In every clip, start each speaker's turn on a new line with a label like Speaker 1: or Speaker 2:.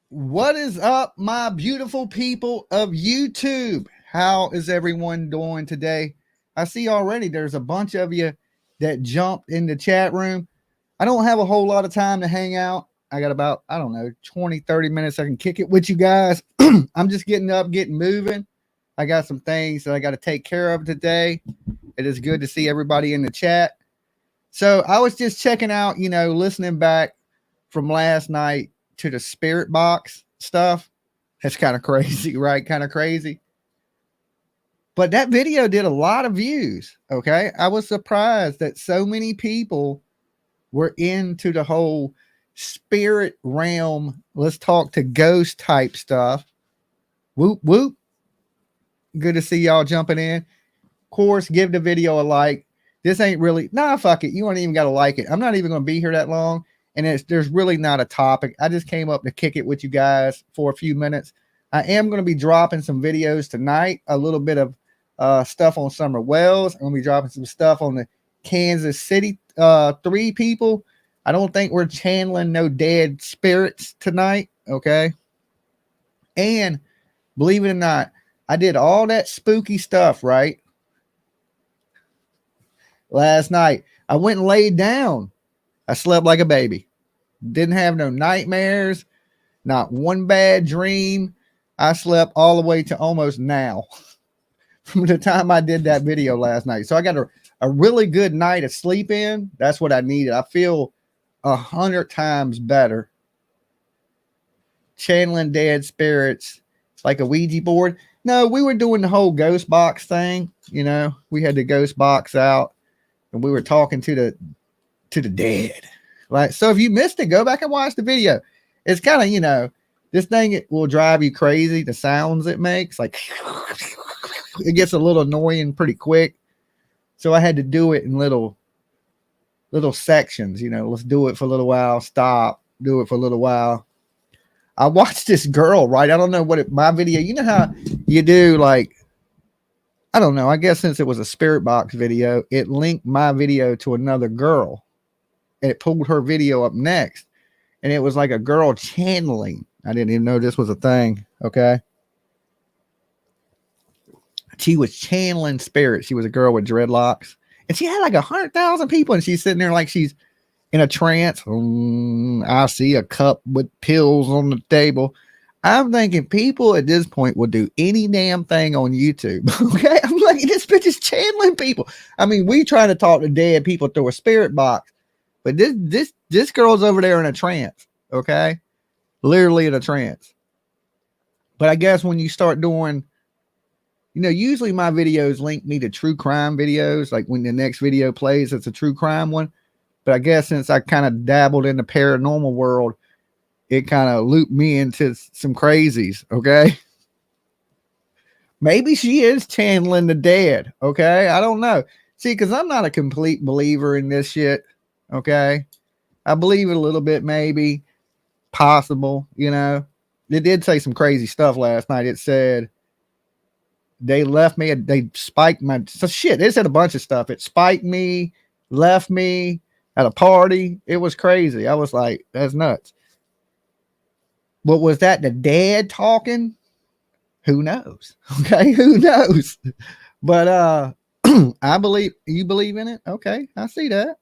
Speaker 1: What is up, my beautiful people of YouTube? How is everyone doing today? I see already there's a bunch of you that jumped in the chat room. I don't have a whole lot of time to hang out. I got about, I don't know, 20, 30 minutes I can kick it with you guys. I'm just getting up, getting moving. I got some things that I got to take care of today. It is good to see everybody in the chat. So I was just checking out, listening back from last night to the spirit box stuff. That's kind of crazy, right? Kind of crazy. But that video did a lot of views. Okay. I was surprised that so many people were into the whole spirit realm. Let's talk to ghost type stuff. Whoop, whoop. Good to see y'all jumping in. Of course, give the video a like. This ain't really, fuck it. You ain't even got to like it. I'm not even going to be here that long. And there's really not a topic. I just came up to kick it with you guys for a few minutes. I am going to be dropping some videos tonight, a little bit of stuff on Summer Wells. I'm going to be dropping some stuff on the Kansas City 3 people. I don't think we're channeling no dead spirits tonight, okay? And believe it or not, I did all that spooky stuff, right? Last night, I went and laid down. I slept like a baby. Didn't have no nightmares, not one bad dream. I slept all the way to almost now from the time I did that video last night. So I got a really good night of sleep in. That's what I needed. I feel 100 times better. Channeling dead spirits like a Ouija board. No, we were doing the whole ghost box thing. We had the ghost box out and we were talking to the dead. Like, so if you missed it, go back and watch the video. It's kind of, this thing, it will drive you crazy. The sounds it makes, like, it gets a little annoying pretty quick. So I had to do it in little sections. Let's do it for a little while, stop, do it for a little while. I watched this girl, right? I don't know my video, you know how you do, like, I don't know. I guess since it was a spirit box video, it linked my video to another girl. And it pulled her video up next. And it was like a girl channeling. I didn't even know this was a thing. Okay. She was channeling spirits. She was a girl with dreadlocks. And she had like 100,000 people. And she's sitting there like she's in a trance. I see a cup with pills on the table. I'm thinking people at this point will do any damn thing on YouTube. Okay. I'm like, this bitch is channeling people. I mean, we trying to talk to dead people through a spirit box. But this girl's over there in a trance, okay? Literally in a trance. But I guess when you start doing, usually my videos link me to true crime videos. Like when the next video plays, it's a true crime one. But I guess since I kind of dabbled in the paranormal world, it kind of looped me into some crazies, okay? Maybe she is channeling the dead, okay? I don't know. See, because I'm not a complete believer in this shit. Okay. I believe it a little bit, maybe possible, It did say some crazy stuff last night. It said they left me, they spiked my shit. It said a bunch of stuff. It spiked me, left me at a party. It was crazy. I was like, that's nuts. But was that the dead talking? Who knows? Okay. Who knows? But I believe you believe in it. Okay. I see that.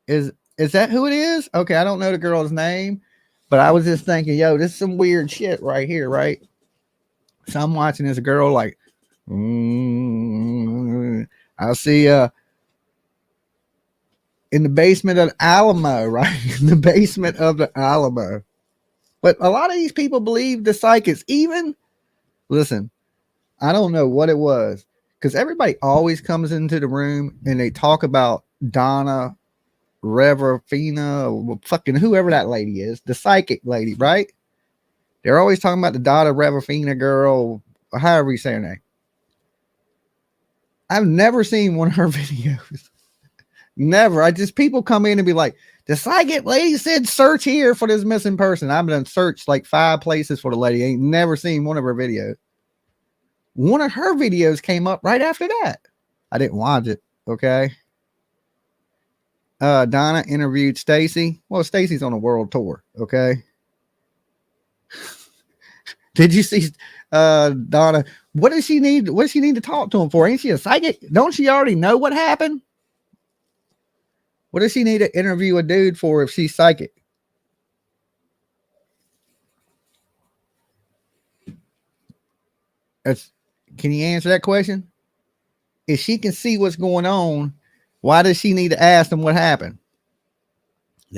Speaker 1: Is that who it is? Okay, I don't know the girl's name, but I was just thinking, yo, this is some weird shit right here, right? So I'm watching this girl like, I see in the basement of the Alamo, right? In the basement of the Alamo. But a lot of these people believe the psychics. Even, listen, I don't know what it was, because everybody always comes into the room and they talk about Donna Reverfina, fucking whoever that lady is, the psychic lady, right? They're always talking about the Donna Reverfina girl, or however you say her name. I've never seen one of her videos. Never. People come in and be like, the psychic lady said search here for this missing person. I've been searched like 5 places for the lady. Ain't never seen one of her videos. One of her videos came up right after that. I didn't watch it. Okay. Donna interviewed Stacy. Well, Stacy's on a world tour. Okay. Did you see Donna? What does she need? What does she need to talk to him for? Ain't she a psychic? Don't she already know what happened? What does she need to interview a dude for if she's psychic? That's, can you answer that question? If she can see what's going on, why does she need to ask them what happened?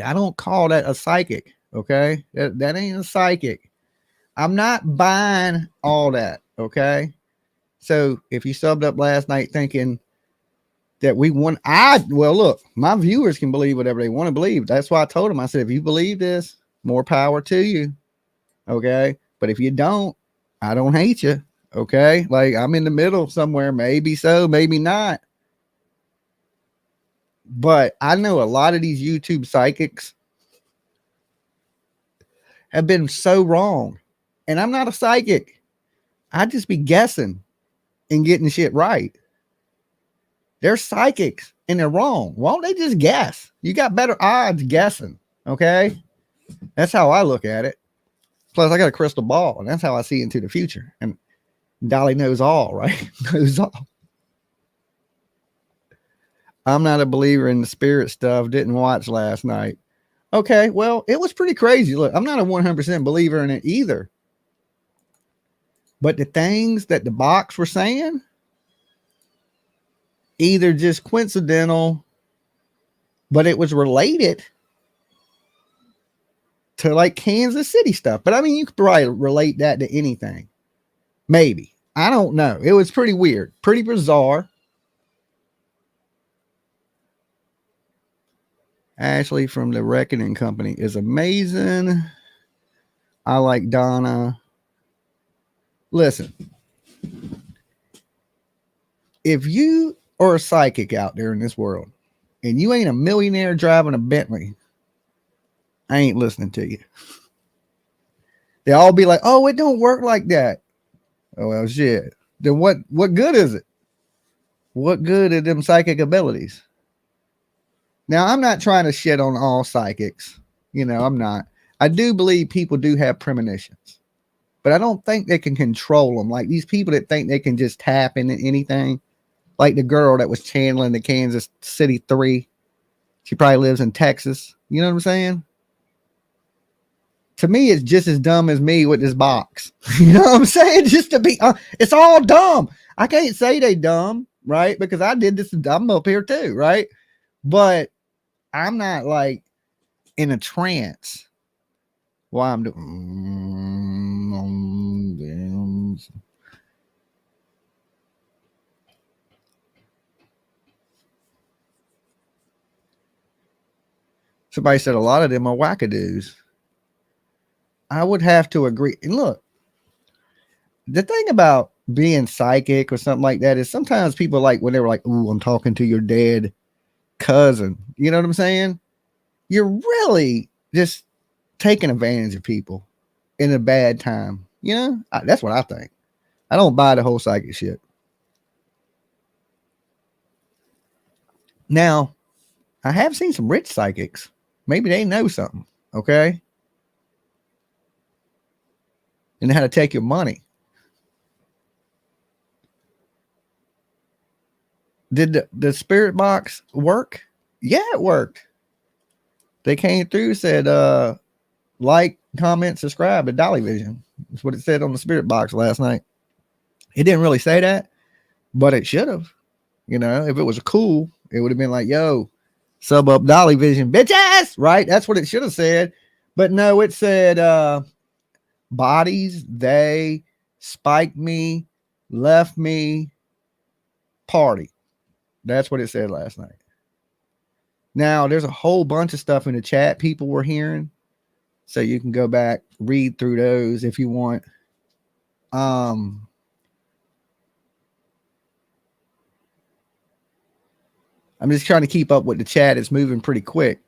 Speaker 1: I don't call that a psychic. Okay, that ain't a psychic. I'm not buying all that. Okay, so if you subbed up last night thinking that we want, well, look, my viewers can believe whatever they want to believe. That's why I told them. I said, if you believe this, more power to you. Okay, but if you don't, I don't hate you. Okay, like I'm in the middle somewhere. Maybe so, maybe not. But I know a lot of these YouTube psychics have been so wrong. And I'm not a psychic. I just be guessing and getting shit right. They're psychics and they're wrong. Why don't they just guess? You got better odds guessing. Okay. That's how I look at it. Plus, I got a crystal ball, and that's how I see into the future. And Dolly knows all, right? Knows all. I'm not a believer in the spirit stuff. Didn't watch last night. Okay, well, it was pretty crazy. Look, I'm not a 100% believer in it either. But the things that the box were saying, either just coincidental, but it was related to like Kansas City stuff. But I mean, you could probably relate that to anything. Maybe. I don't know. It was pretty weird, pretty bizarre. Ashley from the Reckoning Company is amazing. I like Donna. Listen, if you are a psychic out there in this world and you ain't a millionaire driving a Bentley, I ain't listening to you. They all be like, oh, it don't work like that. Oh, well, shit. Then what good is it? What good are them psychic abilities? Now, I'm not trying to shit on all psychics. You know, I'm not. I do believe people do have premonitions, but I don't think they can control them. Like these people that think they can just tap into anything, like the girl that was channeling the Kansas City 3. She probably lives in Texas. You know what I'm saying? To me, it's just as dumb as me with this box. You know what I'm saying? Just to be, it's all dumb. I can't say they dumb, right? Because I did this. I'm up here too, right? But I'm not like in a trance while I'm doing. Somebody said a lot of them are wackadoos. I would have to agree. And look, the thing about being psychic or something like that is sometimes people like when they were like, "Ooh, I'm talking to your dead cousin." You know what I'm saying? You're really just taking advantage of people in a bad time. You know, that's what I think. I don't buy the whole psychic shit. Now, I have seen some rich psychics. Maybe they know something. Okay. And how to take your money. Did the spirit box work? Yeah, it worked. They came through, said, like, comment, subscribe to Dolly Vision. That's what it said on the spirit box last night. It didn't really say that, but it should have. You know, if it was cool, it would have been like, yo, sub up Dolly Vision, bitches, right? That's what it should have said. But no, it said, bodies, they spiked me, left me, party. That's what it said last night. Now, there's a whole bunch of stuff in the chat people were hearing. So you can go back, read through those if you want. I'm just trying to keep up with the chat. It's moving pretty quick.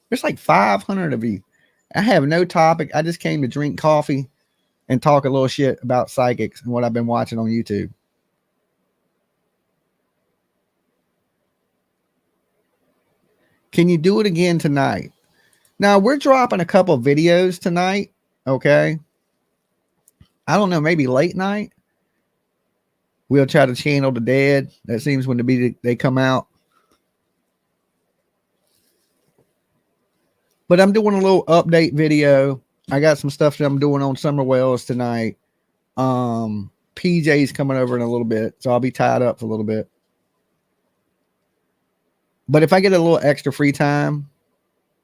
Speaker 1: There's like 500 of you. I have no topic. I just came to drink coffee and talk a little shit about psychics and what I've been watching on YouTube. Can you do it again tonight? Now, we're dropping a couple videos tonight, okay? I don't know, maybe late night. We'll try to channel the dead. That seems when they come out. But I'm doing a little update video. I got some stuff that I'm doing on Summer Wells tonight. PJ's coming over in a little bit, so I'll be tied up for a little bit. But if I get a little extra free time,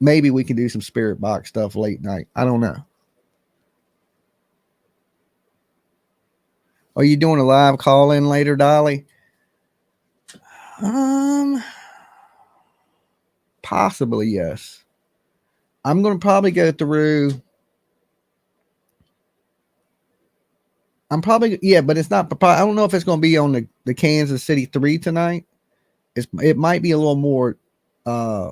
Speaker 1: maybe we can do some spirit box stuff late night. I don't know. Are you doing a live call in later, Dolly? Possibly, yes. I'm going to probably go through. But it's not. I don't know if it's going to be on the Kansas City 3 tonight. It might be a little more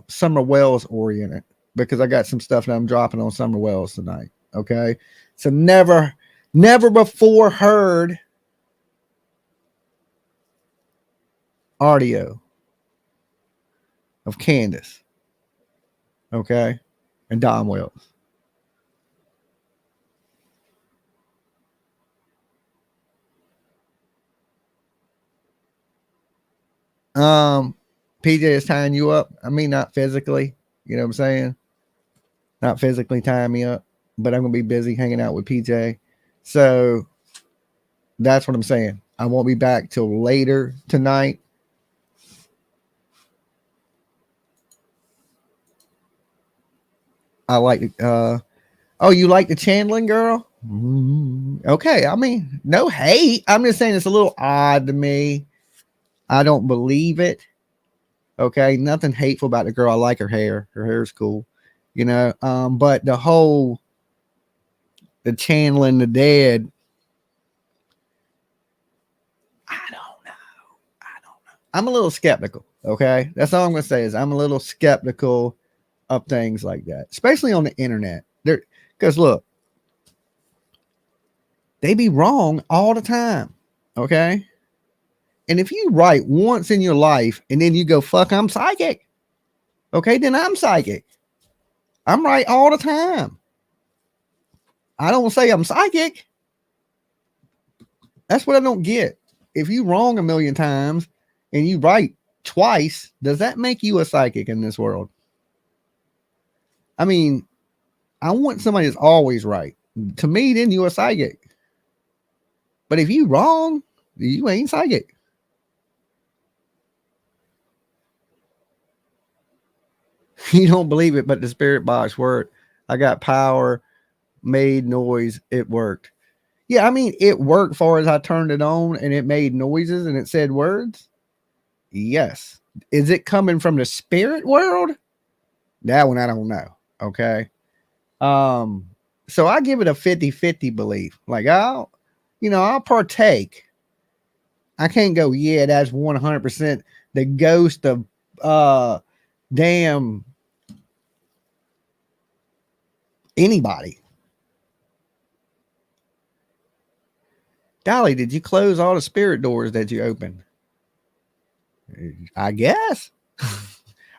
Speaker 1: Summer Wells oriented because I got some stuff that I'm dropping on Summer Wells tonight. Okay. So never before heard audio of Candace. Okay. And Dom Wells. PJ is tying you up. I mean, not physically, you know what I'm saying? Not physically tying me up, but I'm going to be busy hanging out with PJ. So that's what I'm saying. I won't be back till later tonight. I like, oh, you like the channeling, girl? Okay. I mean, no hate. I'm just saying it's a little odd to me. I don't believe it. Okay. Nothing hateful about the girl. I like her hair. Her hair's cool, you know? But the channeling the dead, I don't know. I'm a little skeptical. Okay. That's all I'm going to say is I'm a little skeptical of things like that, especially on the internet. Because look, they be wrong all the time. Okay. And if you write once in your life and then you go, fuck, I'm psychic. Okay. Then I'm psychic. I'm right all the time. I don't say I'm psychic. That's what I don't get. If you wrong a million times and you right twice, does that make you a psychic in this world? I mean, I want somebody that's always right. To me, then you're a psychic. But if you wrong, you ain't psychic. You don't believe it, but the spirit box worked. I got power, made noise, it worked. Yeah, I mean, it worked far as I turned it on and it made noises and it said words. Yes. Is it coming from the spirit world? That one I don't know. Okay. So I give it a 50-50 belief. Like I'll partake. I can't go, yeah, that's 100% the ghost of damn anybody. Dolly, did you close all the spirit doors that you opened? I guess.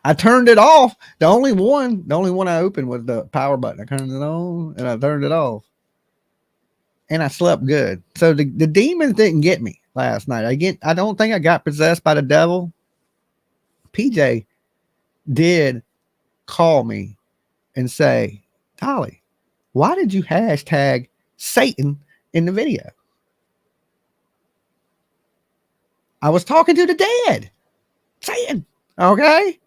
Speaker 1: I turned it off. The only one I opened was the power button. I turned it on and I turned it off. And I slept good. So the demons didn't get me last night. I don't think I got possessed by the devil. PJ did call me and say, Dolly, why did you hashtag Satan in the video? I was talking to the dead. Satan. Okay.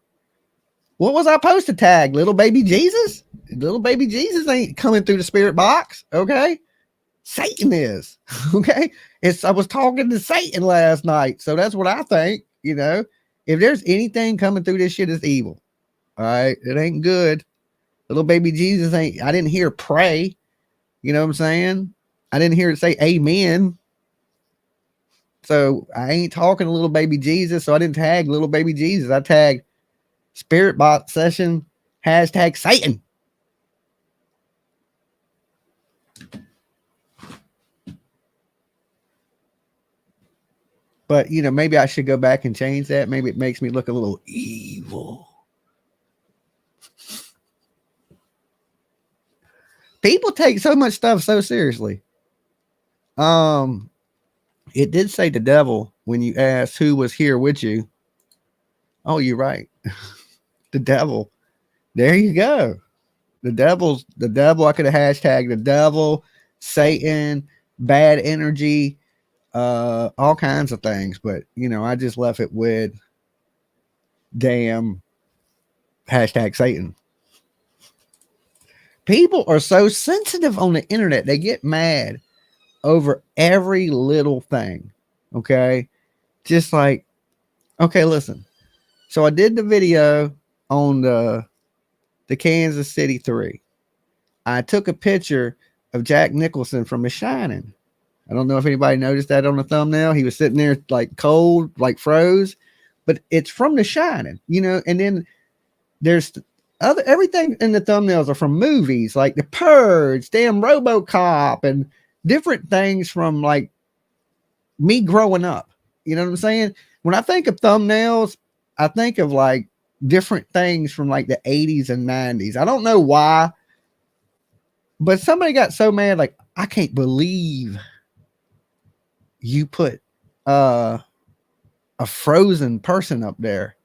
Speaker 1: What was I supposed to tag? Little baby Jesus? Little baby Jesus ain't coming through the spirit box. Okay. Satan is. Okay. I was talking to Satan last night. So that's what I think. You know, if there's anything coming through this shit, it's evil. All right. It ain't good. Little baby Jesus I didn't hear pray. You know what I'm saying? I didn't hear it say amen. So I ain't talking to little baby Jesus. So I didn't tag little baby Jesus. I tagged spirit box session hashtag Satan. But maybe I should go back and change that. Maybe it makes me look a little evil. People take so much stuff so seriously. Um, it did say the devil when you asked who was here with you. Oh, you're right. The devil. There you go. The devil. I could have hashtagged the devil, Satan, bad energy, all kinds of things. But I just left it with damn hashtag Satan. People are so sensitive on the internet. They get mad over every little thing. Okay. Just like, okay, listen. So I did the video on the Kansas City 3. I took a picture of Jack Nicholson from The Shining. I don't know if anybody noticed that on the thumbnail. He was sitting there like cold, like froze, but it's from The Shining, and then there's everything in the thumbnails are from movies like The Purge, damn RoboCop, and different things from like me growing up. You know what I'm saying? When I think of thumbnails, I think of like different things from like the 80s and 90s. I don't know why, but somebody got so mad, like, I can't believe you put a frozen person up there.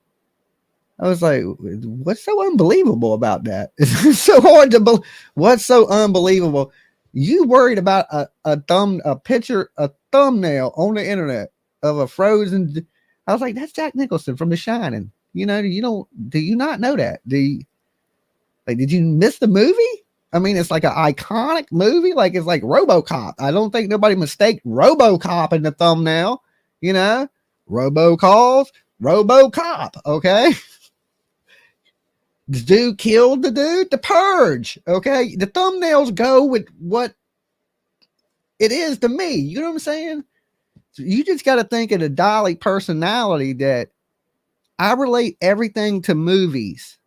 Speaker 1: I was like, what's so unbelievable about that? It's so hard to believe. What's so unbelievable? You worried about a picture, a thumbnail on the internet of a frozen. I was like, that's Jack Nicholson from The Shining. Do you not know that? Did you miss the movie? I mean, it's like an iconic movie. Like, it's like RoboCop. I don't think nobody mistake RoboCop in the thumbnail. Robocalls, RoboCop. Okay. The dude killed the dude. The Purge. Okay. The thumbnails go with what it is to me. You know what I'm saying? So you just got to think of the Dolly personality that I relate everything to movies.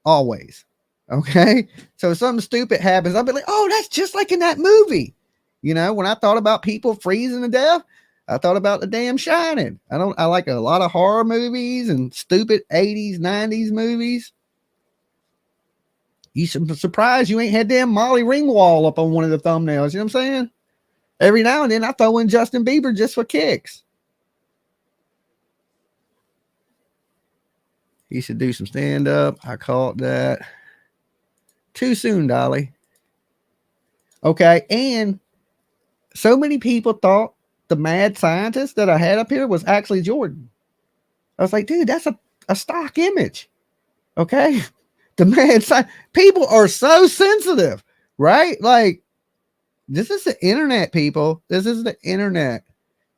Speaker 1: Always. Okay. So if something stupid happens, I'll be like, oh, that's just like in that movie. When I thought about people freezing to death, I thought about the damn Shining. I like a lot of horror movies and stupid 80s, 90s movies. You should be surprised you ain't had damn Molly Ringwald up on one of the thumbnails. You know what I'm saying? Every now and then I throw in Justin Bieber just for kicks. He should do some stand up. I caught that. Too soon, Dolly. Okay. And so many people thought the mad scientist that I had up here was actually Jordan. I was like, dude, that's a stock image. Okay. The mad scientist. People are so sensitive, right? Like, this is the internet, people. This is the internet.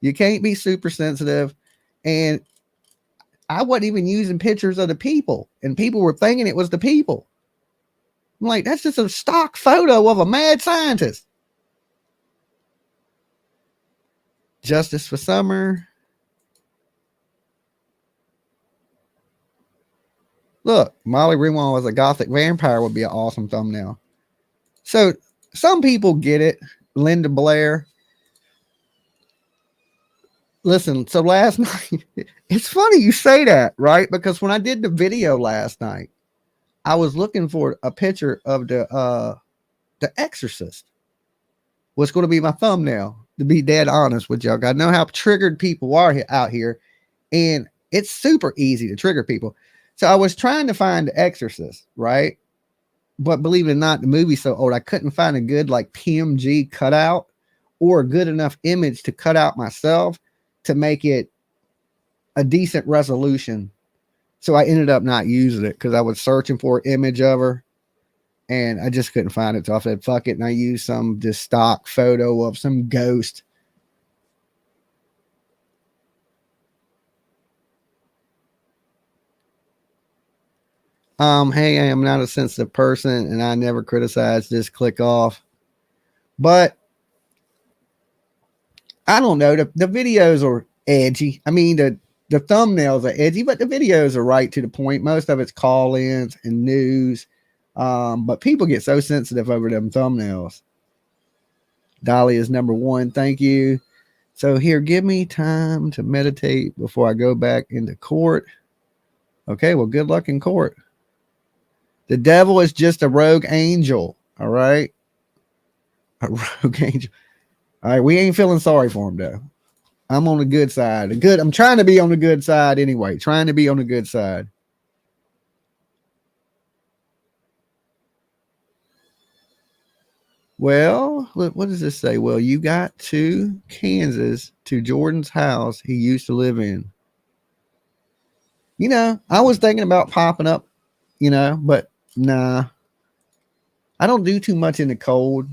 Speaker 1: You can't be super sensitive. And I wasn't even using pictures of the people, and people were thinking it was the people. I'm like, that's just a stock photo of a mad scientist. Justice for Summer. Look, Molly Ringwald was a gothic vampire would be an awesome thumbnail. So some people get it. Linda Blair. Listen, so last night, it's funny you say that, right? Because when I did the video last night, I was looking for a picture of the Exorcist. What's going to be my thumbnail? To be dead honest with y'all, I know how triggered people are out here, and it's super easy to trigger people. So I was trying to find The Exorcist, right? But believe it or not, the movie's so old, I couldn't find a good like PMG cutout or a good enough image to cut out myself to make it a decent resolution. So I ended up not using it because I was searching for an image of her and I just couldn't find it. So I said, fuck it. And I used some just stock photo of some ghost. Hey, I am not a sensitive person and I never criticize this. Click off. But I don't know. The videos are edgy. I mean, the thumbnails are edgy, but the videos are right to the point. Most of it's call-ins and news. But people get so sensitive over them thumbnails. Dolly is number one. Thank you. So here, give me time to meditate before I go back into court. Okay, well, good luck in court. The devil is just a rogue angel. All right. A rogue angel. All right, we ain't feeling sorry for him though. I'm on the good side. I'm trying to be on the good side anyway. Trying to be on the good side. Well, what does this say? Well, you got to Kansas to Jordan's house he used to live in. I was thinking about popping up, but nah. I don't do too much in the cold.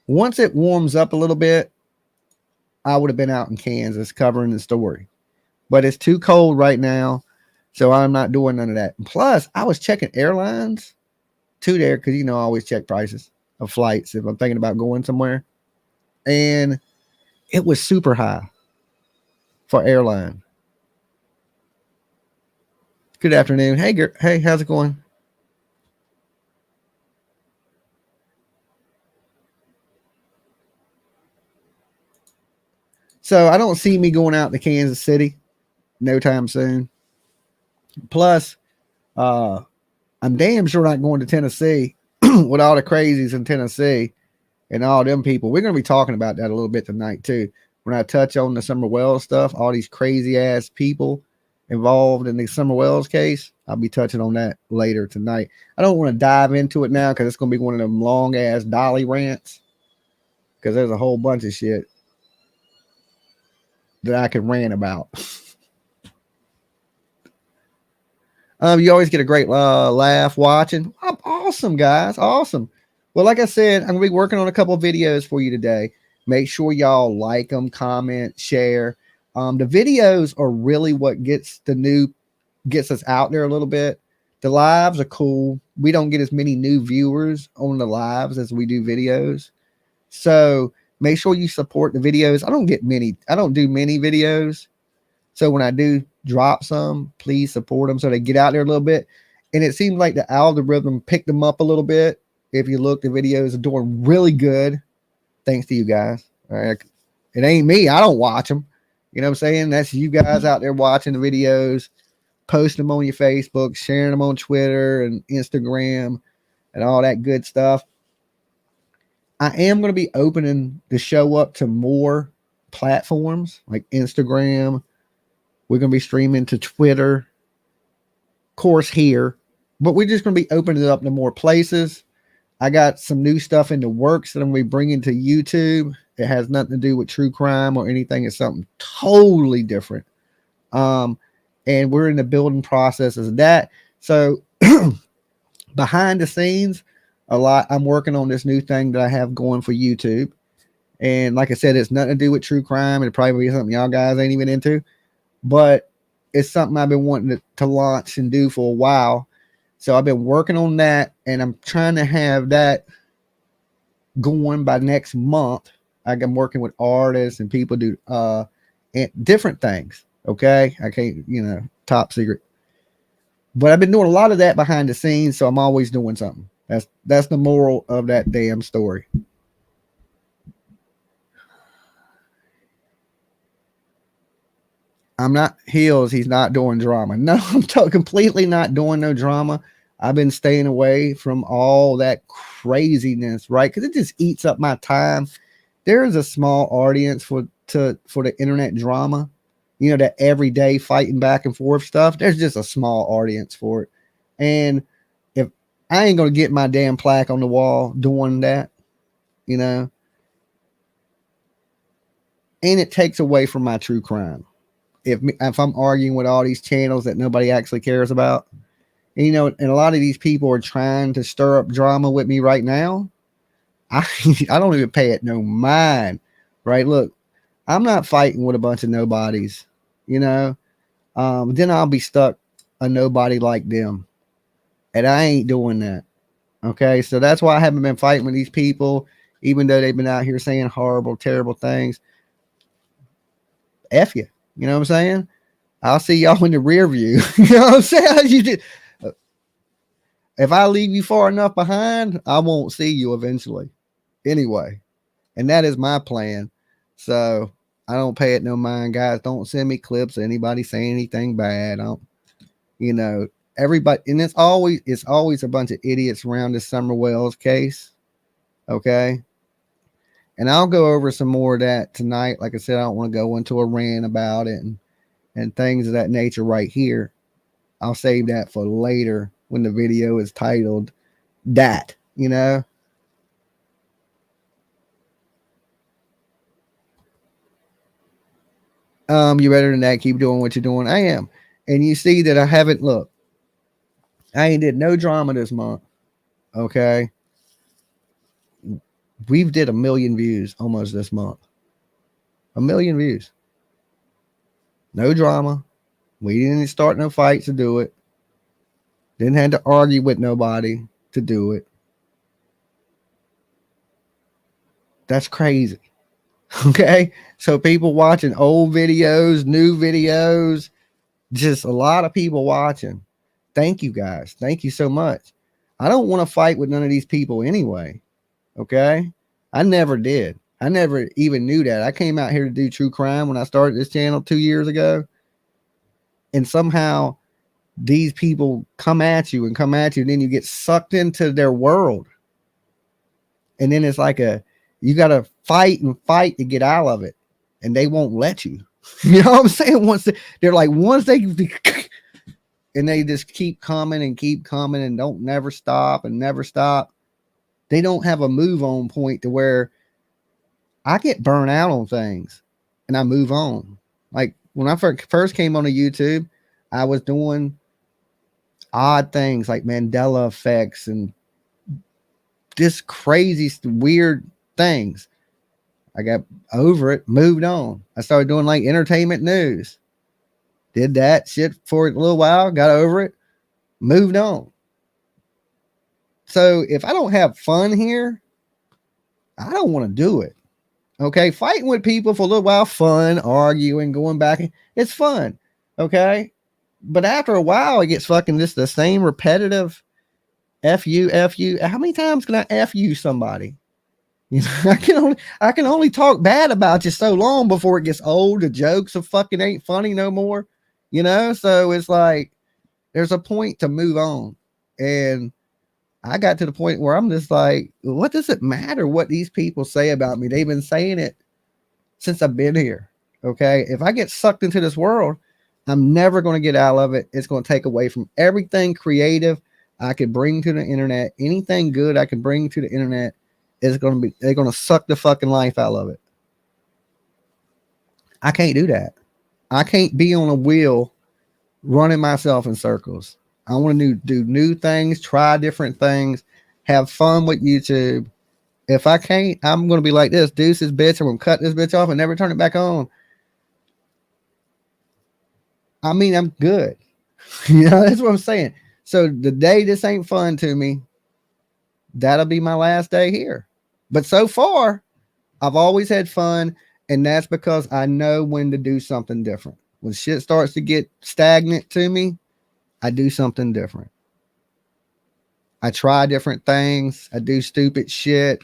Speaker 1: Once it warms up a little bit, I would have been out in Kansas covering the story. But it's too cold right now, so I'm not doing none of that. Plus, I was checking airlines to there because I always check prices of flights if I'm thinking about going somewhere, and it was super high for airline. Good afternoon. Hey, how's it going? So I don't see me going out to Kansas City no time soon. Plus, uh, I'm damn sure not going to Tennessee with all the crazies in Tennessee and all them people. We're going to be talking about that a little bit tonight too. When I touch on the Summer Wells stuff, all these crazy ass people involved in the Summer Wells case, I'll be touching on that later tonight. I don't want to dive into it now because it's going to be one of them long ass Dolly rants because there's a whole bunch of shit that I could rant about. You always get a great laugh watching. Awesome, guys. Awesome. Well, like I said, I'm going to be working on a couple of videos for you today. Make sure y'all like them, comment, share. The videos are really what gets us out there a little bit. The lives are cool. We don't get as many new viewers on the lives as we do videos. So make sure you support the videos. I don't do many videos. So when I do drop some, please support them so they get out there a little bit. And it seems like the algorithm picked them up a little bit. If you look, the videos are doing really good. Thanks to you guys. All right. It ain't me. I don't watch them. You know what I'm saying? That's you guys out there watching the videos, posting them on your Facebook, sharing them on Twitter and Instagram and all that good stuff. I am going to be opening the show up to more platforms like Instagram. We're going to be streaming to Twitter, of course, here, but we're just going to be opening it up to more places. I got some new stuff in the works that I'm going to be bringing to YouTube. It has nothing to do with true crime or anything. It's something totally different. And we're in the building processes of that. So behind the scenes, I'm working on this new thing that I have going for YouTube. And like I said, it's nothing to do with true crime. It'll probably be something y'all guys ain't even into. But it's something I've been wanting to launch and do for a while. So I've been working on that, and I'm trying to have that going by next month. I'm working with artists and people do different things. Okay. I can't, top secret. But I've been doing a lot of that behind the scenes, so I'm always doing something. That's the moral of that damn story. I'm not Heels. He's not doing drama. No, I'm completely not doing no drama. I've been staying away from all that craziness, right? Because it just eats up my time. There is a small audience for the internet drama, that everyday fighting back and forth stuff. There's just a small audience for it, and if I ain't gonna get my damn plaque on the wall doing that, and it takes away from my true crime. If I'm arguing with all these channels that nobody actually cares about, and a lot of these people are trying to stir up drama with me right now. I don't even pay it no mind, right? Look, I'm not fighting with a bunch of nobodies, then I'll be stuck a nobody like them, and I ain't doing that. Okay, so that's why I haven't been fighting with these people, even though they've been out here saying horrible, terrible things. F you. You know what I'm saying? I'll see y'all in the rear view. You know what I'm saying? If I leave you far enough behind, I won't see you eventually. Anyway, and that is my plan. So I don't pay it no mind, guys. Don't send me clips of anybody saying anything bad. I don't, everybody, and it's always a bunch of idiots around this Summer Wells case. Okay. And I'll go over some more of that tonight. Like I said, I don't want to go into a rant about it and things of that nature right here. I'll save that for later when the video is titled that, you know. You're better than that. Keep doing what you're doing. I am. And you see that I haven't, look, I ain't did no drama this month. Okay. We've did 1 million views almost this month. 1 million views. No drama. We didn't start no fights to do it. Didn't have to argue with nobody to do it. That's crazy. Okay. So people watching old videos, new videos, just a lot of people watching. Thank you guys. Thank you so much. I don't want to fight with none of these people anyway. Okay. I never did. I never even knew that. I came out here to do true crime when I started this channel 2 years ago. And somehow these people come at you, and then you get sucked into their world. And then it's like you got to fight and fight to get out of it. And they won't let you. You know what I'm saying? Once they and they just keep coming and don't never stop. They don't have a move on point to where I get burnt out on things and I move on. Like when I first came on to YouTube, I was doing odd things like Mandela effects and just crazy, weird things. I got over it, moved on. I started doing like entertainment news. Did that shit for a little while, got over it, moved on. So if I don't have fun here, I don't want to do it. Okay. Fighting with people for a little while, fun, arguing, going back. It's fun. Okay. But after a while, it gets fucking just the same repetitive F you. How many times can I F you somebody? You know, I can only talk bad about you so long before it gets old. The jokes of fucking ain't funny no more. You know, so it's like there's a point to move on. And I got to the point where I'm just like, what does it matter what these people say about me? They've been saying it since I've been here. Okay. If I get sucked into this world, I'm never going to get out of it. It's going to take away from everything creative I could bring to the internet. Anything good I can bring to the internet is going to be, they're going to suck the fucking life out of it. I can't do that. I can't be on a wheel running myself in circles. I want to do new things, try different things, have fun with YouTube. If I can't, I'm going to be like this, deuces bitch. I'm going to cut this bitch off and never turn it back on. I mean, I'm good. You know, that's what I'm saying. So the day this ain't fun to me, that'll be my last day here. But so far, I've always had fun. And that's because I know when to do something different. When shit starts to get stagnant to me, I do something different. I try different things. I do stupid shit.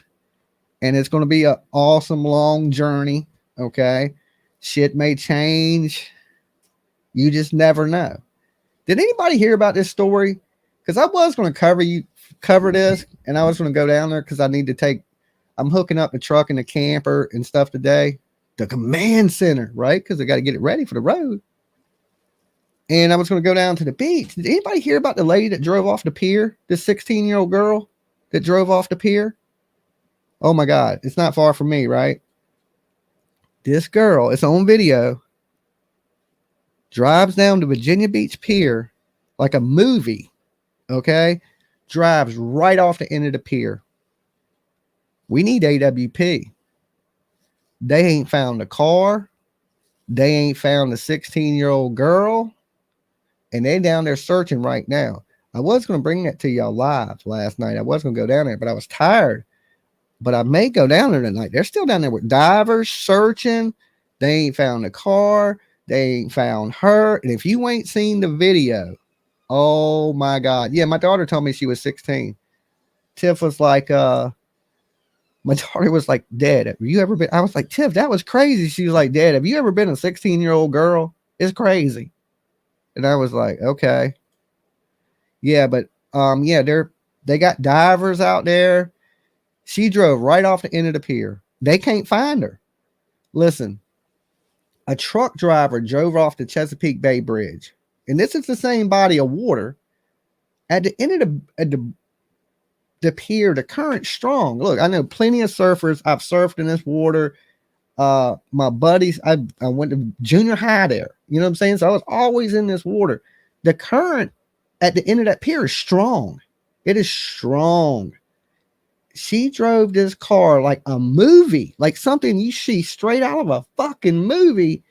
Speaker 1: And it's going to be an awesome long journey. Okay. Shit may change. You just never know. Did anybody hear about this story? Because I was going to cover this, and I was going to go down there because I'm hooking up the truck and the camper and stuff today. The command center, right? Because I got to get it ready for the road. And I was going to go down to the beach. Did anybody hear about the lady that drove off the pier? This 16-year-old girl that drove off the pier? Oh my God. It's not far from me, right? This girl, it's on video, drives down to Virginia Beach Pier like a movie. Okay. Drives right off the end of the pier. We need AWP. They ain't found the car. They ain't found the 16-year-old girl. And they down there searching right now. I was going to bring that to y'all live last night. I was going to go down there, but I was tired. But I may go down there tonight. They're still down there with divers searching. They ain't found the car. They ain't found her. And if you ain't seen the video, oh my God. Yeah, my daughter told me she was 16. Tiff was like, my daughter was like, Dad, have you ever been? I was like, Tiff, that was crazy. She was like, Dad, have you ever been a 16-year-old girl? It's crazy. And I was like, okay. Yeah, but yeah, they got divers out there. She drove right off the end of the pier. They can't find her. Listen, a truck driver drove off the Chesapeake Bay Bridge, and this is the same body of water. At the end of the pier, the current's strong. Look, I know plenty of surfers. I've surfed in this water. My buddies, I went to junior high there. You know what I'm saying? So I was always in this water. The current at the end of that pier is strong. It is strong. She drove this car like a movie, like something you see straight out of a fucking movie,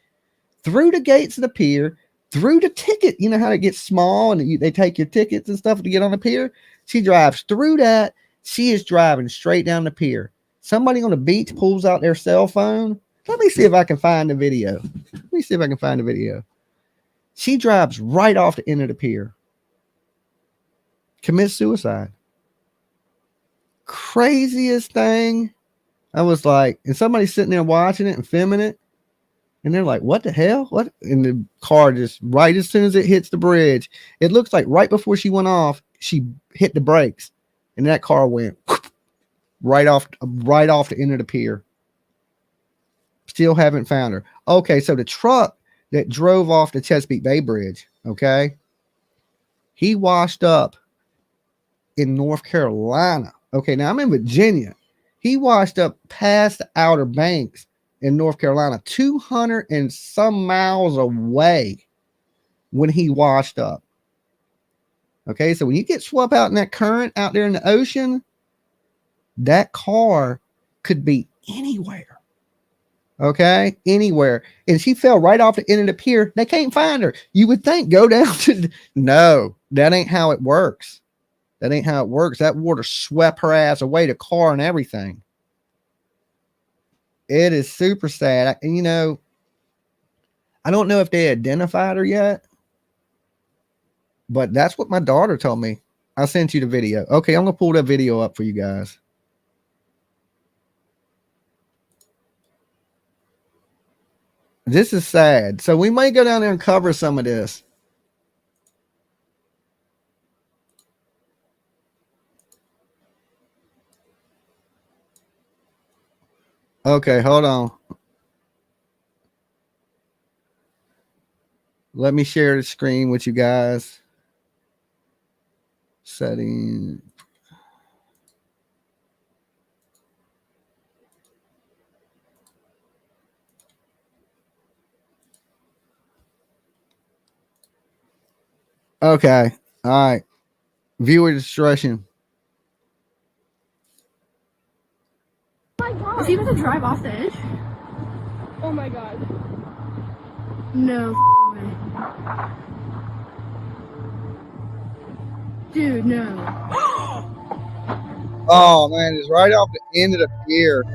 Speaker 1: through the gates of the pier, through the ticket. You know how it gets small and they take your tickets and stuff to get on the pier? She drives through that. She is driving straight down the pier. Somebody on the beach pulls out their cell phone. Let me see if I can find the video. She drives right off the end of the pier. Commits suicide. Craziest thing. I was like, and somebody's sitting there watching it and filming it. And they're like, what the hell? What? And the car just right as soon as it hits the bridge, it looks like right before she went off, she hit the brakes. And that car went right off the end of the pier. Still haven't found her. Okay, so the truck that drove off the Chesapeake Bay Bridge, okay, he washed up in North Carolina. Okay, now I'm in Virginia. He washed up past the Outer Banks in North Carolina, 200 and some miles away when he washed up. Okay, so when you get swept out in that current out there in the ocean, that car could be anywhere. Okay, anywhere. And she fell right off the end of the pier. They can't find her. You would think go down to no, that ain't how it works. That water swept her ass away, the car and everything. It is super sad. And you know, I don't know if they identified her yet, but that's what my daughter told me. I sent you the video. Okay, I'm gonna pull that video up for you guys. This is sad. So we might go down there and cover some of this. Okay, hold on. Let me share the screen with you guys. Setting. Okay. All right. Viewer discretion.
Speaker 2: Is he about to drive off the edge?
Speaker 3: Oh my god.
Speaker 2: No way. Dude, no.
Speaker 1: Oh man, it's right off the end of the pier.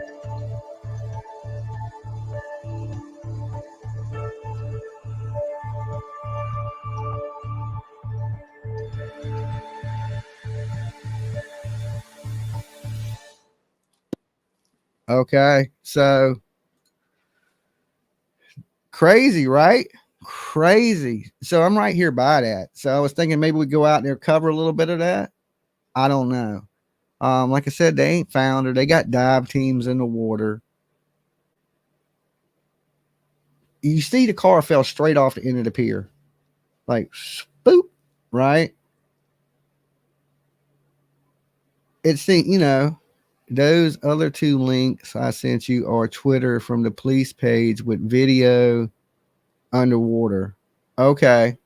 Speaker 1: Okay, so crazy, right? Crazy. So I'm right here by that. So I was thinking maybe we go out there, cover a little bit of that. I don't know. Like I said, they ain't found her. They got dive teams in the water. You see the car fell straight off the end of the pier. Like, boop, right? It's, you know, those other two links I sent you are Twitter from the police page with video underwater. Okay.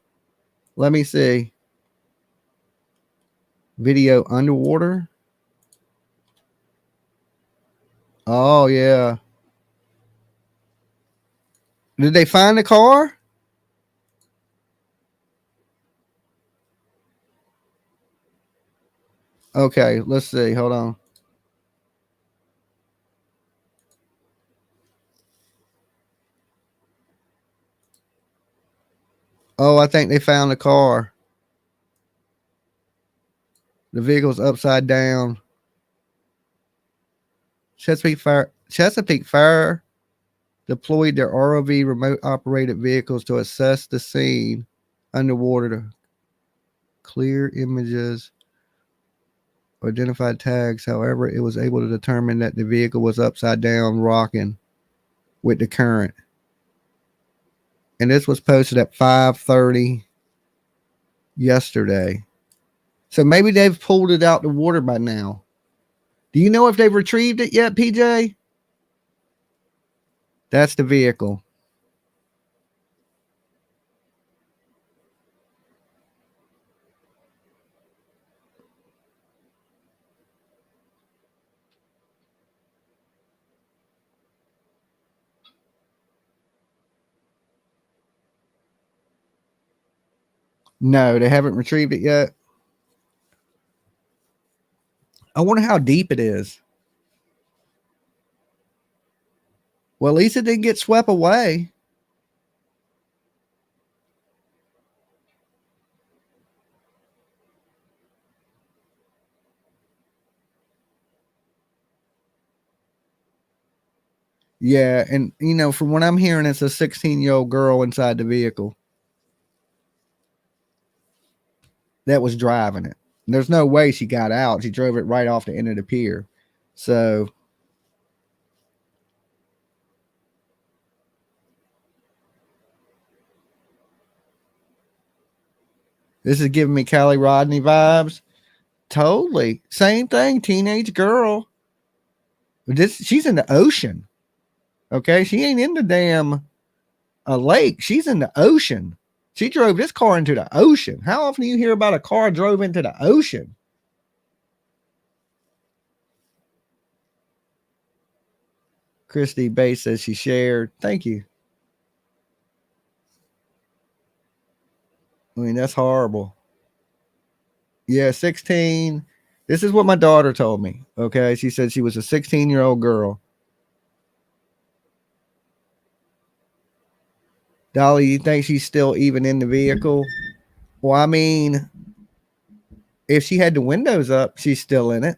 Speaker 1: Let me see. Video underwater. Oh, yeah. Did they find the car? Okay, let's see. Hold on. Oh, I think they found the car. The vehicle's upside down. Chesapeake Fire deployed their ROV remote operated vehicles to assess the scene underwater to clear images identified tags. However, it was able to determine that the vehicle was upside down, rocking with the current. And this was posted at 5:30 yesterday. So maybe they've pulled it out the water by now. Do you know if they've retrieved it yet, PJ? That's the vehicle. No, they haven't retrieved it yet. I wonder how deep it is. Well, at least it didn't get swept away. Yeah, and you know, from what I'm hearing, it's a 16-year-old girl inside the vehicle that was driving it. There's no way she got out. She drove it right off the end of the pier. So this is giving me Callie Rodney vibes. Totally. Same thing, teenage girl. She's in the ocean. Okay, she ain't in the damn lake. She's in the ocean. She drove this car into the ocean. How often do you hear about a car drove into the ocean? Christy Bates says she shared. Thank you. I mean, that's horrible. Yeah, 16. This is what my daughter told me. Okay, she said she was a 16-year-old girl. Dolly, you think she's still even in the vehicle? Well, I mean, if she had the windows up, she's still in it.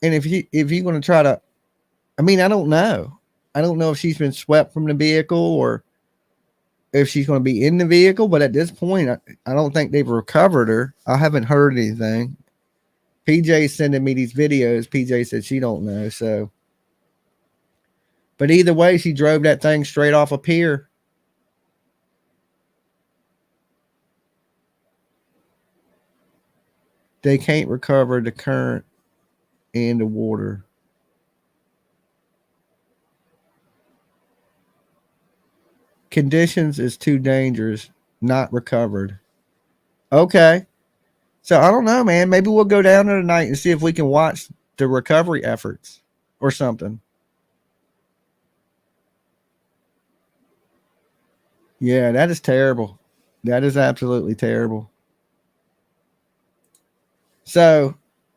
Speaker 1: And if you're going to try to, I mean, I don't know. I don't know if she's been swept from the vehicle or if she's going to be in the vehicle. But at this point, I don't think they've recovered her. I haven't heard anything. PJ's sending me these videos. PJ said she don't know. So, but either way, she drove that thing straight off a pier. They can't recover the current and the water. Conditions is too dangerous, not recovered. Okay. So I don't know, man. Maybe we'll go down there tonight and see if we can watch the recovery efforts or something. Yeah, that is terrible. That is absolutely terrible. So,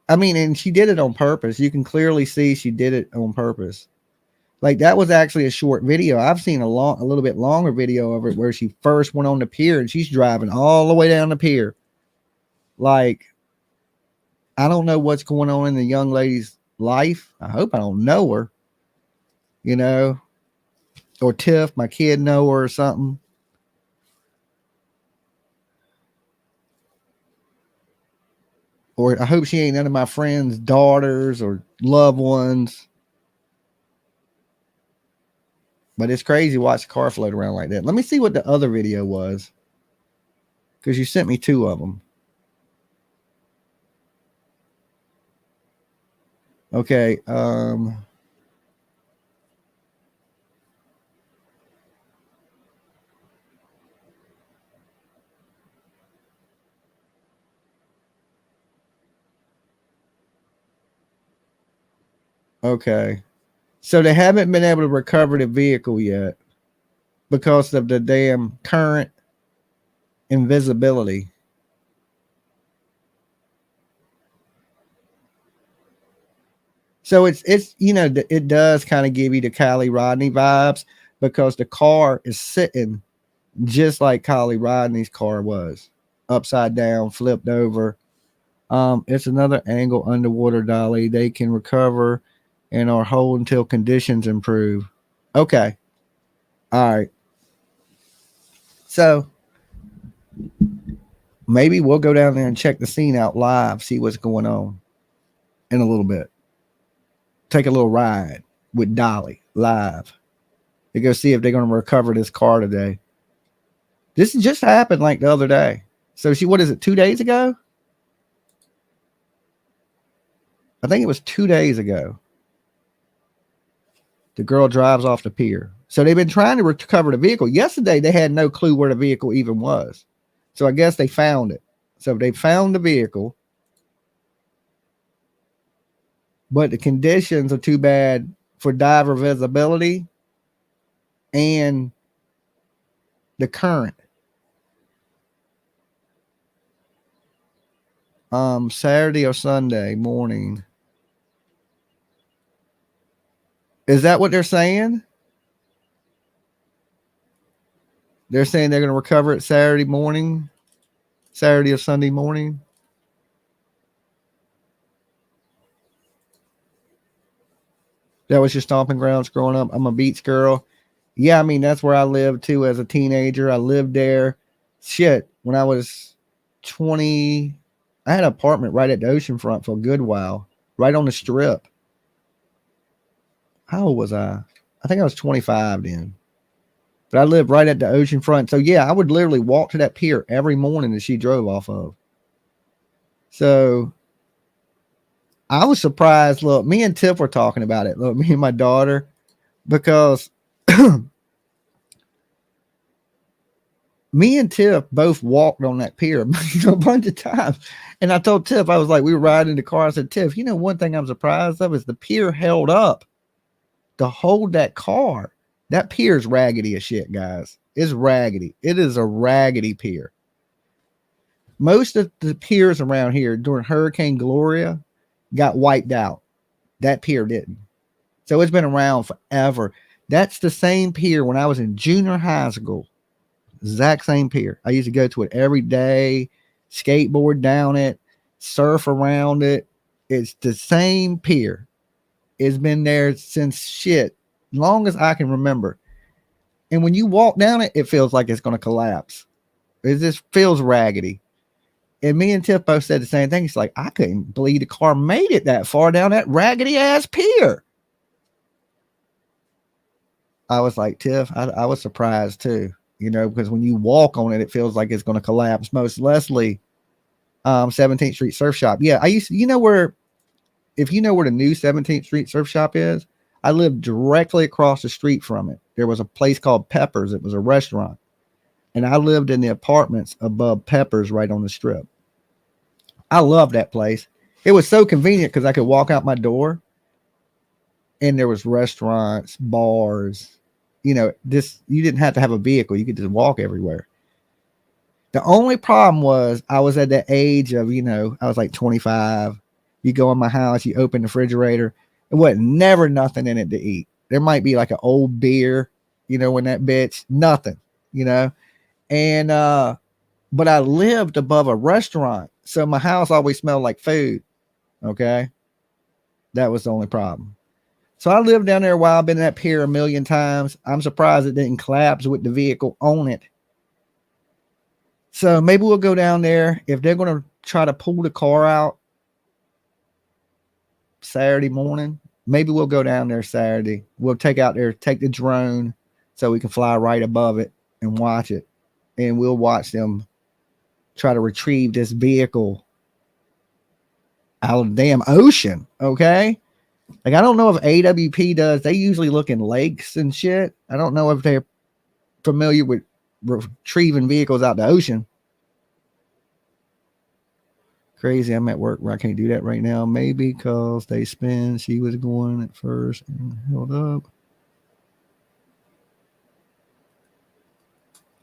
Speaker 1: I mean, and she did it on purpose. You can clearly see she did it on purpose. Like that was actually a short video. I've seen a little bit longer video of it where she first went on the pier and she's driving all the way down the pier. Like, I don't know what's going on in the young lady's life. I hope I don't know her, you know, or Tiff, my kid, know her or something. Or I hope she ain't none of my friends' daughters or loved ones. But it's crazy to watch the car float around like that. Let me see what the other video was. Because you sent me two of them. Okay. Okay. So they haven't been able to recover the vehicle yet because of the damn current invisibility. So it's you know, it does kind of give you the Callie Rodney vibes because the car is sitting just like Callie Rodney's car was, upside down, flipped over. It's another angle underwater, Dolly. They can recover and are whole until conditions improve. Okay. All right. So maybe we'll go down there and check the scene out live, see what's going on. in a little bit. Take a little ride with Dolly live to go see if they're going to recover this car today. This just happened like the other day. So what is it, 2 days ago? I think it was 2 days ago. The girl drives off the pier. So they've been trying to recover the vehicle. Yesterday, they had no clue where the vehicle even was. So I guess they found it. So they found the vehicle. But the conditions are too bad for diver visibility and the current. Saturday or Sunday morning. Is that what they're saying? They're saying they're going to recover it Saturday morning, Saturday or Sunday morning. That was your stomping grounds growing up. I'm a beach girl. Yeah, I mean, that's where I lived too as a teenager. I lived there. Shit, when I was 20, I had an apartment right at the oceanfront for a good while, right on the strip. How old was I? I think I was 25 then. But I lived right at the oceanfront. So, yeah, I would literally walk to that pier every morning that she drove off of. So, I was surprised. Look, me and Tiff were talking about it. Look, me and my daughter, because me and Tiff both walked on that pier a bunch of times. And I told Tiff, I was like, we were riding in the car. I said, Tiff, you know, one thing I'm surprised of is the pier held up to hold that car. That pier is raggedy as shit, guys. It's raggedy. It is a raggedy pier. Most of the piers around here during Hurricane Gloria got wiped out. That pier didn't. So it's been around forever. That's the same pier when I was in junior high school. Exact same pier. I used to go to it every day, skateboard down it, surf around it. It's the same pier. It's been there since shit, long as I can remember. And when you walk down it, it feels like it's going to collapse. It just feels raggedy. And me and Tiff both said the same thing. It's like, I couldn't believe the car made it that far down that raggedy ass pier. I was like, Tiff, I was surprised too, you know, because when you walk on it, it feels like it's going to collapse. Most Leslie, 17th Street Surf Shop. Yeah, I used to, if you know where the new 17th Street Surf Shop is, I lived directly across the street from it. There was a place called Pepper's. It was a restaurant. And I lived in the apartments above Pepper's right on the strip. I loved that place. It was so convenient because I could walk out my door and there was restaurants, bars, you didn't have to have a vehicle. You could just walk everywhere. The only problem was I was at the age of, I was like 25. You go in my house, you open the refrigerator. It wasn't never nothing in it to eat. There might be like an old beer, when that bitch, nothing, And, but I lived above a restaurant. So my house always smelled like food. Okay. That was the only problem. So I lived down there a while. I've been in that pier a million times. I'm surprised it didn't collapse with the vehicle on it. So maybe we'll go down there. If they're going to try to pull the car out Saturday morning, maybe we'll go down there Saturday. We'll take the drone so we can fly right above it and watch it. And we'll watch them try to retrieve this vehicle out of the damn ocean. Okay. Like, I don't know if AWP does. They usually look in lakes and shit. I don't know if they're familiar with retrieving vehicles out the ocean. Crazy. I'm at work where I can't do that right now. Maybe because they spin. She was going at first and held up.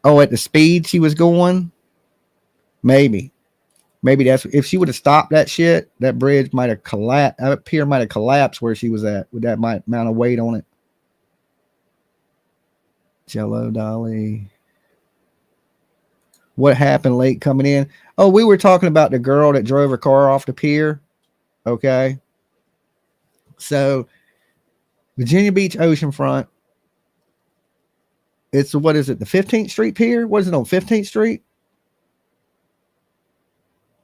Speaker 1: Oh, at the speed she was going? Maybe that's if she would have stopped that shit, that bridge might have collapsed. That pier might have collapsed where she was at with that amount of weight on it. Jello Dolly. What happened late coming in? Oh, we were talking about the girl that drove her car off the pier. Okay. So Virginia Beach oceanfront. It's what is it? The 15th Street Pier? What is it on 15th Street?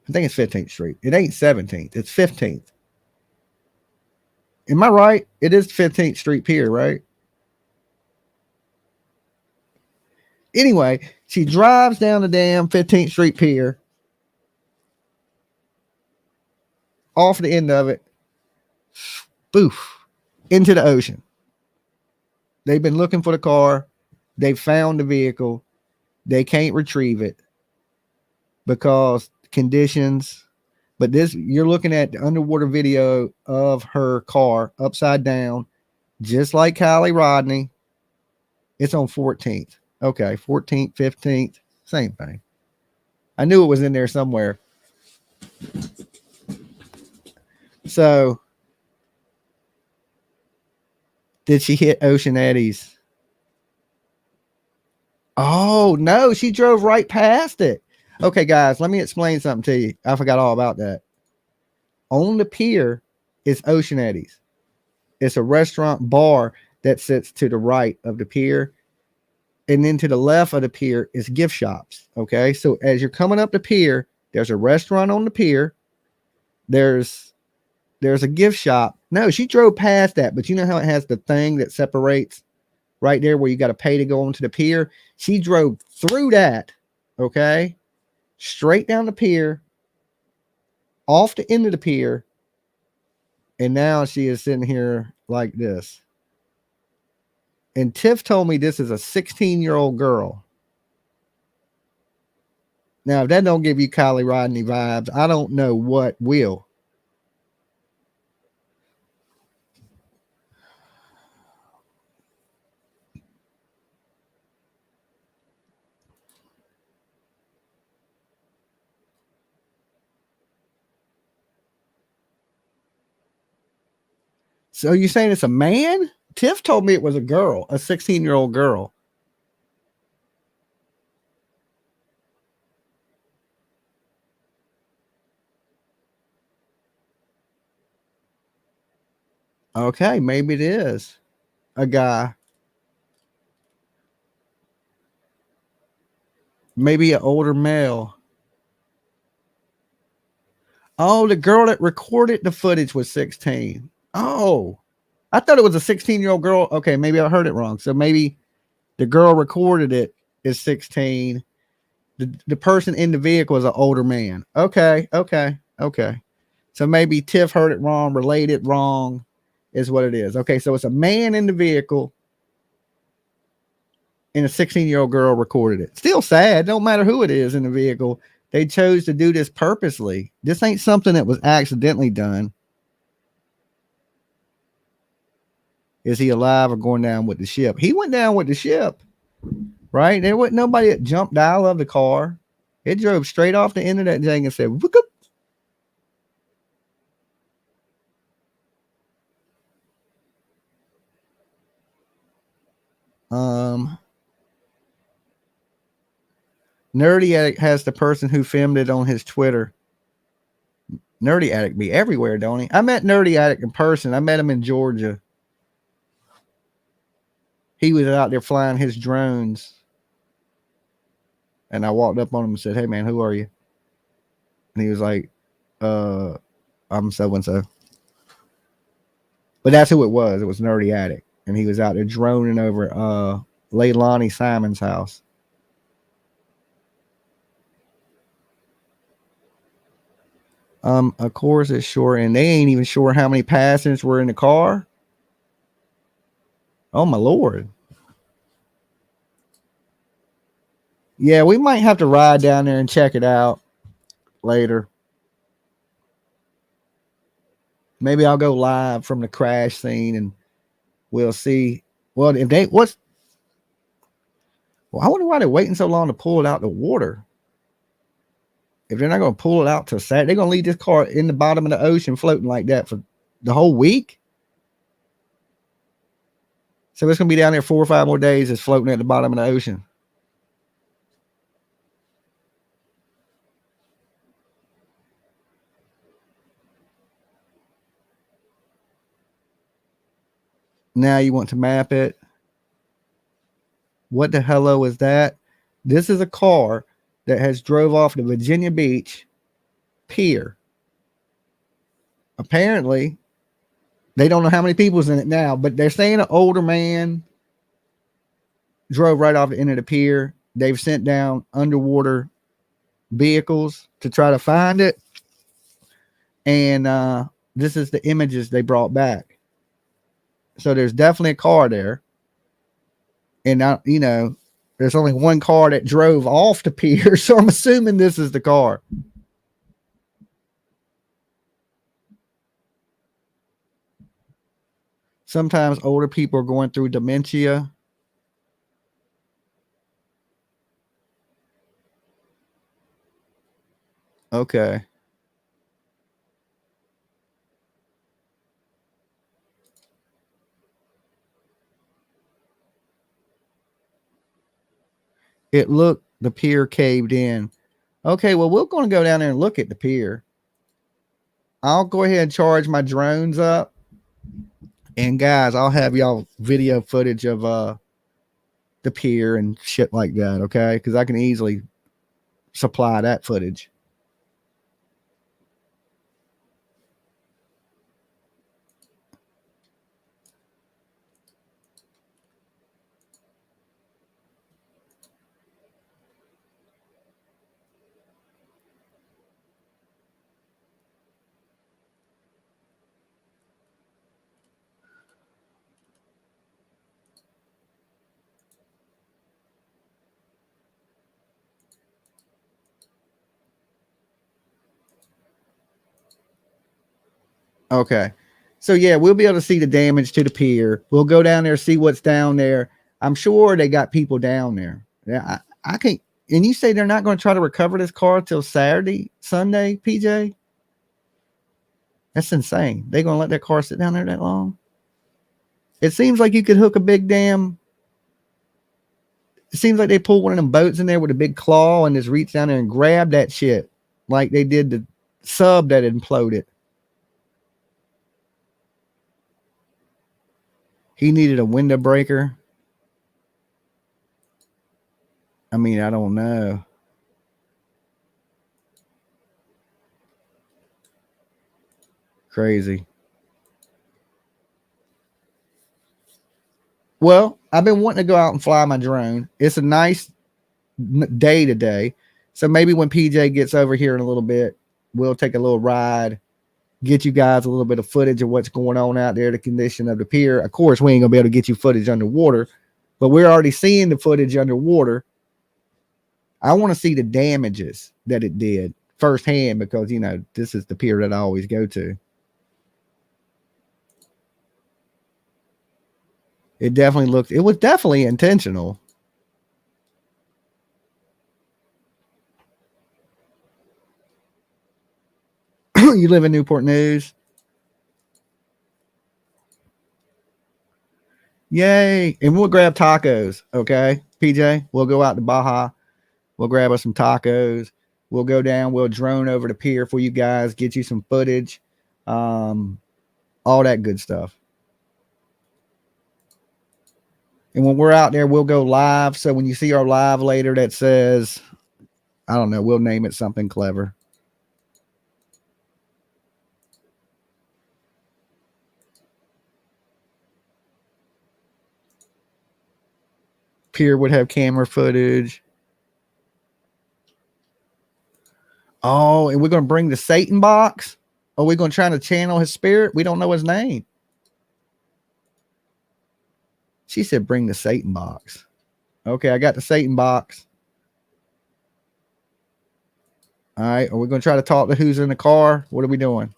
Speaker 1: I think it's 15th Street. It ain't 17th. It's 15th. Am I right? It is 15th Street Pier, right? Anyway, she drives down the damn 15th Street Pier, off the end of it, boof, into the ocean. They've been looking for the car. They found the vehicle. They can't retrieve it because conditions. But this, you're looking at the underwater video of her car upside down, just like Kylie Rodney. It's on 14th. Okay, 14th, 15th, same thing. I knew it was in there somewhere. So, did she hit Ocean Eddies? Oh, no, she drove right past it. Okay, guys, let me explain something to you. I forgot all about that. On the pier is Ocean Eddies. It's a restaurant bar that sits to the right of the pier. And then to the left of the pier is gift shops. Okay, so as you're coming up the pier, there's a restaurant on the pier. There's a gift shop. No, she drove past that, but you know how it has the thing that separates right there where you got to pay to go onto the pier? She drove through that, okay, straight down the pier, off the end of the pier, and now she is sitting here like this. And Tiff told me this is a 16-year-old girl. Now, if that don't give you Kylie Rodney vibes, I don't know what will. So you saying it's a man? Tiff told me it was a girl, a 16-year-old girl. Okay, maybe it is a guy. Maybe an older male. Oh, the girl that recorded the footage was 16. Oh, I thought it was a 16-year-old girl. Okay, maybe I heard it wrong. So maybe the girl recorded it is 16. The person in the vehicle is an older man. Okay. So maybe Tiff heard it wrong, relayed it wrong, is what it is. Okay, so it's a man in the vehicle and a 16-year-old girl recorded it. Still sad. Don't matter who it is in the vehicle. They chose to do this purposely. This ain't something that was accidentally done. Is he alive or going down with the ship? He went down with the ship, right? There wasn't nobody that jumped out of the car. It drove straight off the end of that thing and said, "Whoop." Nerdy Addict has the person who filmed it on his Twitter. Nerdy Addict be everywhere, don't he? I met Nerdy Addict in person. I met him in Georgia. He was out there flying his drones. And I walked up on him and said, "Hey, man, who are you?" And he was like, I'm so-and-so. But that's who it was. It was Nerdy Addict. And he was out there droning over Leilani Simon's house. Of course it's sure, and they ain't even sure how many passengers were in the car. Oh my Lord. Yeah, we might have to ride down there and check it out later. Maybe I'll go live from the crash scene and we'll see. Well, if they I wonder why they're waiting so long to pull it out the water. If they're not going to pull it out till Saturday, they're going to leave this car in the bottom of the ocean floating like that for the whole week. So it's going to be down there 4 or 5 more days. It's floating at the bottom of the ocean. Now you want to map it. What the hello is that? This is a car that has drove off the Virginia Beach Pier. Apparently, They don't know how many people's in it now, but they're saying an older man drove right off the end of the pier. They've sent down underwater vehicles to try to find it. And this is the images they brought back. So there's definitely a car there. And there's only one car that drove off the pier. So I'm assuming this is the car. Sometimes older people are going through dementia. Okay. It looked, the pier caved in. Okay, well, we're going to go down there and look at the pier. I'll go ahead and charge my drones up. And guys, I'll have y'all video footage of the pier and shit like that, okay? Because I can easily supply that footage. Okay. So yeah, we'll be able to see the damage to the pier. We'll go down there, see what's down there. I'm sure they got people down there. Yeah, I can't. And you say they're not going to try to recover this car till Saturday, Sunday, PJ? That's insane. They going to let that car sit down there that long? It seems like you could hook a big damn. It seems like they pulled one of them boats in there with a big claw and just reach down there and grab that shit like they did the sub that imploded. He needed a window breaker. I mean, I don't know. Crazy. Well, I've been wanting to go out and fly my drone. It's a nice day today. So maybe when PJ gets over here in a little bit, we'll take a little ride, get you guys a little bit of footage of what's going on out there, the condition of the pier. Of course, we ain't going to be able to get you footage underwater, but we're already seeing the footage underwater. I want to see the damages that it did firsthand because, this is the pier that I always go to. It was definitely intentional. You live in Newport News? Yay. And we'll grab tacos. Okay, PJ, we'll go out to Baja. We'll grab us some tacos. We'll go down. We'll drone over the pier for you guys, get you some footage, all that good stuff. And when we're out there, we'll go live. So when you see our live later that says, I don't know, we'll name it something clever. Pier would have camera footage. Oh, and we're going to bring the Satan box? Are we going to try to channel his spirit? We don't know his name. She said, bring the Satan box. Okay, I got the Satan box. All right, are we going to try to talk to who's in the car? What are we doing?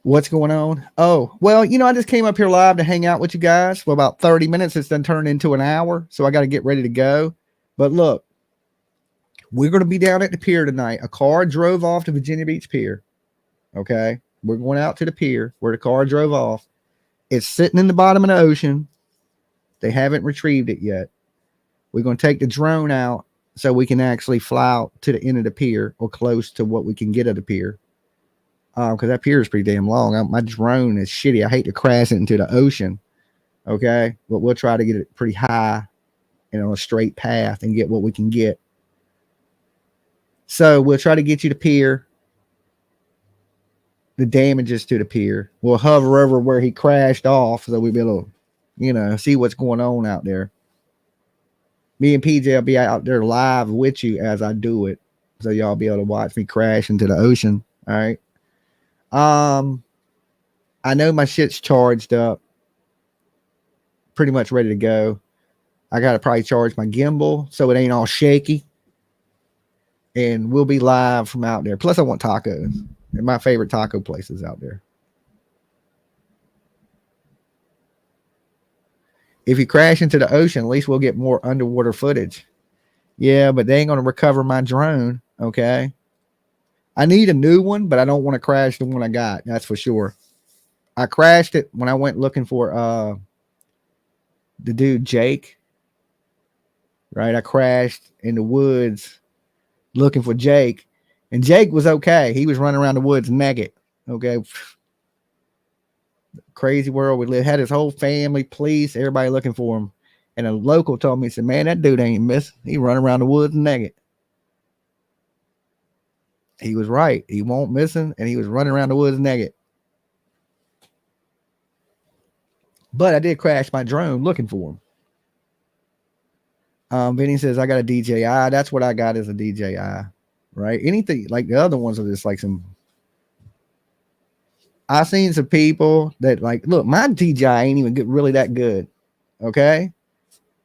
Speaker 1: What's going on? Oh, well, I just came up here live to hang out with you guys for about 30 minutes. It's then turned into an hour, so I got to get ready to go. But look, we're going to be down at the pier tonight. A car drove off to Virginia Beach Pier. Okay, we're going out to the pier where the car drove off. It's sitting in the bottom of the ocean. They haven't retrieved it yet. We're going to take the drone out so we can actually fly out to the end of the pier or close to what we can get of the pier. Because that pier is pretty damn long. My drone is shitty. I hate to crash it into the ocean. Okay, but we'll try to get it pretty high and on a straight path and get what we can get. So we'll try to get you to pier. the damages to the pier. We'll hover over where he crashed off so we'll be able to, you know, see what's going on out there. Me and PJ will be out there live with you as I do it. So y'all be able to watch me crash into the ocean. All right. I know my shit's charged up. Pretty much ready to go. I gotta probably charge my gimbal so it ain't all shaky. And we'll be live from out there. Plus I want tacos. They're my favorite taco places out there. If you crash into the ocean, at least we'll get more underwater footage. Yeah, but they ain't gonna recover my drone. Okay. I need a new one, but I don't want to crash the one I got. That's for sure. I crashed it when I went looking for the dude Jake. Right, I crashed in the woods looking for Jake, and Jake was okay. He was running around the woods naked. Okay, crazy world we live. Had his whole family, police, everybody looking for him, and a local told me, he said, "Man, that dude ain't missing. He running around the woods naked." He was right. He won't missing, and he was running around the woods naked. But I did crash my drone looking for him. Vinny says, I got a DJI. That's what I got is a DJI, right? Anything like the other ones are just like some. I seen some people that like, look, my DJI ain't even really that good. Okay.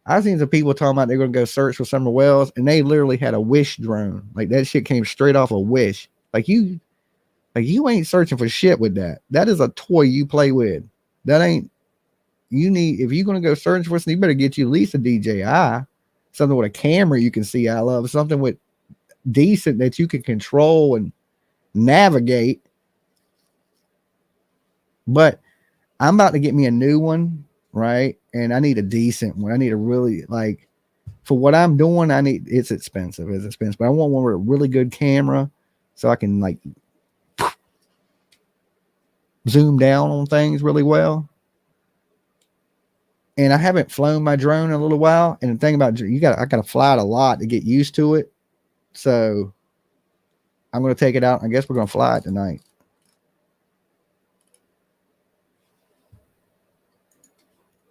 Speaker 1: I seen some people talking about they're going to go search for summer wells, and they literally had a Wish drone. Like that shit came straight off a Wish. Like you ain't searching for shit with that. That is a toy you play with. That ain't, you need, if you're going to go search for something, you better get you at least a DJI. Something with a camera you can see out of, something with decent that you can control and navigate. But I'm about to get me a new one, right? And I need a decent one. I need a really, like, for what I'm doing, it's expensive. It's expensive. But I want one with a really good camera so I can like zoom down on things really well. And I haven't flown my drone in a little while. And the thing about I gotta fly it a lot to get used to it. So I'm gonna take it out. I guess we're gonna fly it tonight.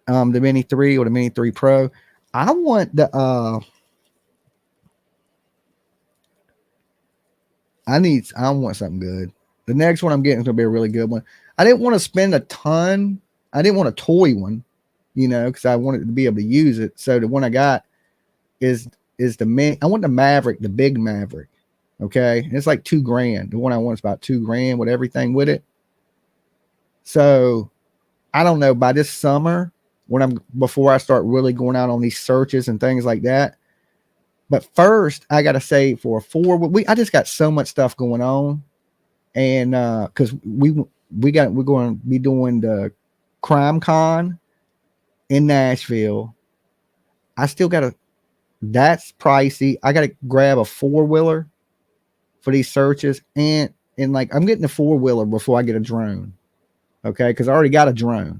Speaker 1: The Mini 3 or the Mini 3 Pro. I want the I want something good. The next one I'm getting is gonna be a really good one. I didn't want to spend a ton. I didn't want a toy one. You know, because I wanted to be able to use it. So the one I got is the I want the Maverick, the big Maverick. Okay. And it's like $2,000. The one I want is about $2,000 with everything with it. So I don't know, by this summer, before I start really going out on these searches and things like that. But first I gotta save for I just got so much stuff going on. And because we're going to be doing the Crime Con in Nashville. That's pricey. I gotta grab a 4-wheeler for these searches, and like I'm getting a 4-wheeler before I get a drone. Okay, because I already got a drone.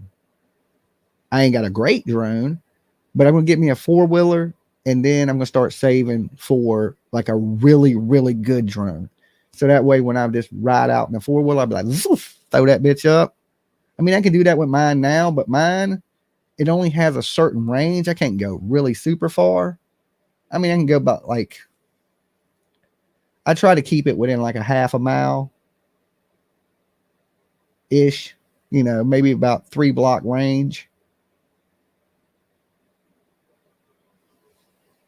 Speaker 1: I ain't got a great drone, but I'm gonna get me a 4-wheeler, and then I'm gonna start saving for like a really, really good drone. So that way when I just ride out in the 4-wheeler, I'll be like, throw that bitch up. I mean, I can do that with mine now, but mine, it only has a certain range. I can't go really super far. I mean, I can go about like, I try to keep it within like a half a mile ish, you know, maybe about 3-block range.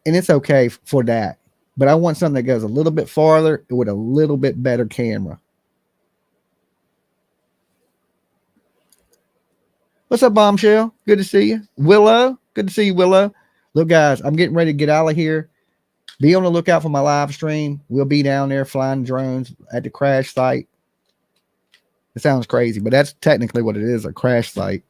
Speaker 1: And it's okay for that. But I want something that goes a little bit farther with a little bit better camera. What's up, Bombshell? Good to see you. Willow, good to see you, Willow. Look, guys, I'm getting ready to get out of here. Be on the lookout for my live stream. We'll be down there flying drones at the crash site. It sounds crazy, but that's technically what it is, a crash site.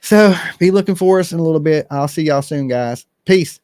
Speaker 1: So be looking for us in a little bit. I'll see y'all soon, guys. Peace.